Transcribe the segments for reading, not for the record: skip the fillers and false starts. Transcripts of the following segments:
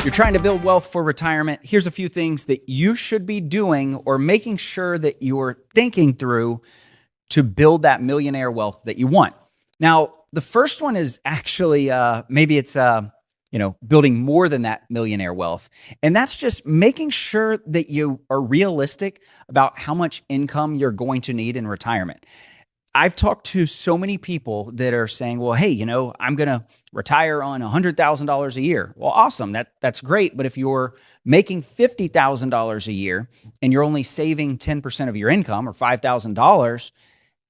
You're trying to build wealth for retirement. Here's a few things that you should be doing or making sure that you're thinking through to build that millionaire wealth that you want. Now, the first one is actually maybe it's building more than that millionaire wealth. And that's just making sure that you are realistic about how much income you're going to need in retirement. I've talked to so many people that are saying, well, hey, I'm going to retire on $100,000 a year. Well, awesome. That's great. But if you're making $50,000 a year and you're only saving 10% of your income or $5,000,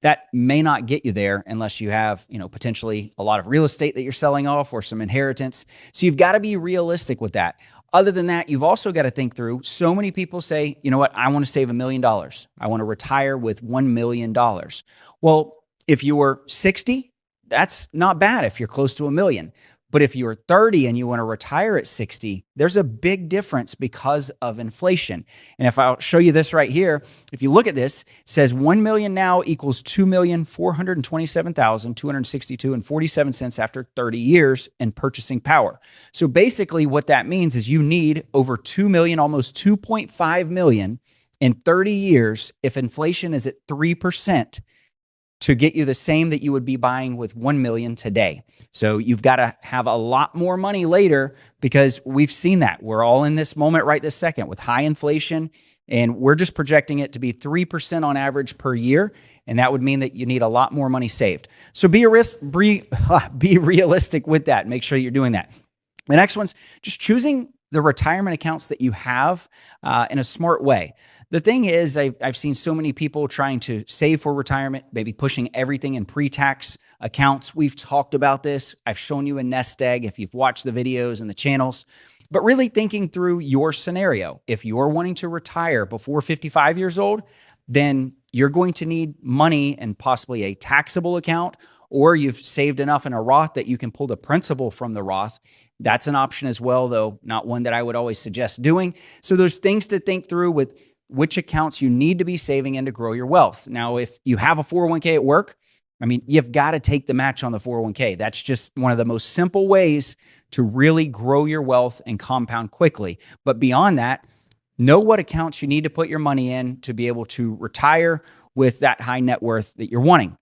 that may not get you there unless you have, potentially a lot of real estate that you're selling off or some inheritance. So you've got to be realistic with that. Other than that, you've also got to think through, so many people say, you know what, I want to save $1 million. I want to retire with $1 million. Well, if you were 60, that's not bad if you're close to $1 million. But if you're 30 and you want to retire at 60, there's a big difference because of inflation. And if I'll show you this right here, if you look at this, it says 1 million now equals 2,427,262.47 after 30 years in purchasing power. So basically what that means is you need over 2 million, almost 2.5 million in 30 years if inflation is at 3%. To get you the same that you would be buying with 1 million today. So you've got to have a lot more money later because we've seen that. We're all in this moment right this second with high inflation, and we're just projecting it to be 3% on average per year, and that would mean that you need a lot more money saved. So be realistic with that. Make sure you're doing that. The next one's just choosing the retirement accounts that you have in a smart way. The thing is, I've seen so many people trying to save for retirement, maybe pushing everything in pre-tax accounts. We've talked about this. I've shown you a nest egg if you've watched the videos and the channels, but really thinking through your scenario. If you're wanting to retire before 55 years old, then you're going to need money in possibly a taxable account, or you've saved enough in a Roth that you can pull the principal from the Roth. That's an option as well, though not one that I would always suggest doing. So there's things to think through with which accounts you need to be saving in to grow your wealth. Now, if you have a 401k at work, you've got to take the match on the 401k. That's just one of the most simple ways to really grow your wealth and compound quickly. But beyond that, know what accounts you need to put your money in to be able to retire with that high net worth that you're wanting.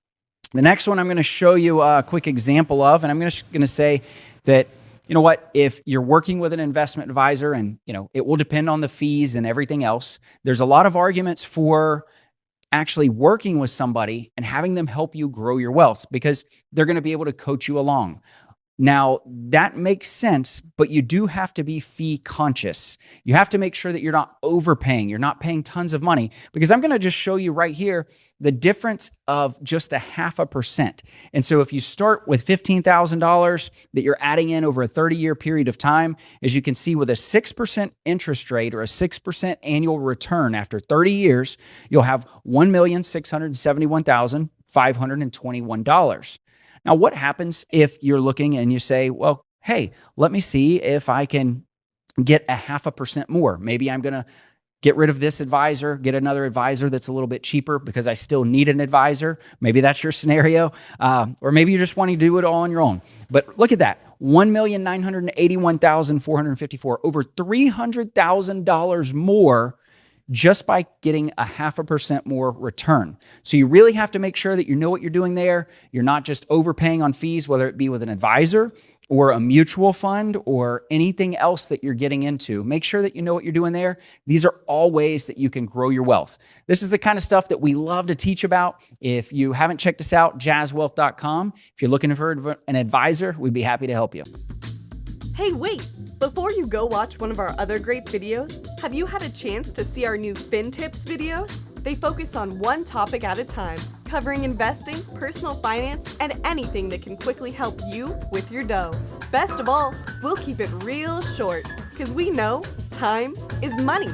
The next one I'm going to show you a quick example of, and I'm going to say that, you know what, if you're working with an investment advisor and, it will depend on the fees and everything else, there's a lot of arguments for actually working with somebody and having them help you grow your wealth because they're going to be able to coach you along. Now, that makes sense, but you do have to be fee conscious. You have to make sure that you're not overpaying. You're not paying tons of money, because I'm going to just show you right here the difference of just 0.5%. And so if you start with $15,000 that you're adding in over a 30-year period of time, as you can see with a 6% interest rate or a 6% annual return after 30 years, you'll have $1,671,521. Now, what happens if you're looking and you say, well, hey, let me see if I can get 0.5% more. Maybe I'm going to get rid of this advisor, get another advisor that's a little bit cheaper because I still need an advisor. Maybe that's your scenario. Or maybe you're just wanting to do it all on your own. But look at that. $1,981,454, over $300,000 more just by getting 0.5% more return. So you really have to make sure that you know what you're doing there. You're not just overpaying on fees, whether it be with an advisor or a mutual fund or anything else that you're getting into. Make sure that you know what you're doing there. These are all ways that you can grow your wealth. This is the kind of stuff that we love to teach about. If you haven't checked us out, jazzwealth.com. If you're looking for an advisor, we'd be happy to help you. Hey, wait! Before you go watch one of our other great videos, have you had a chance to see our new Fin Tips videos? They focus on one topic at a time, covering investing, personal finance, and anything that can quickly help you with your dough. Best of all, we'll keep it real short, because we know time is money.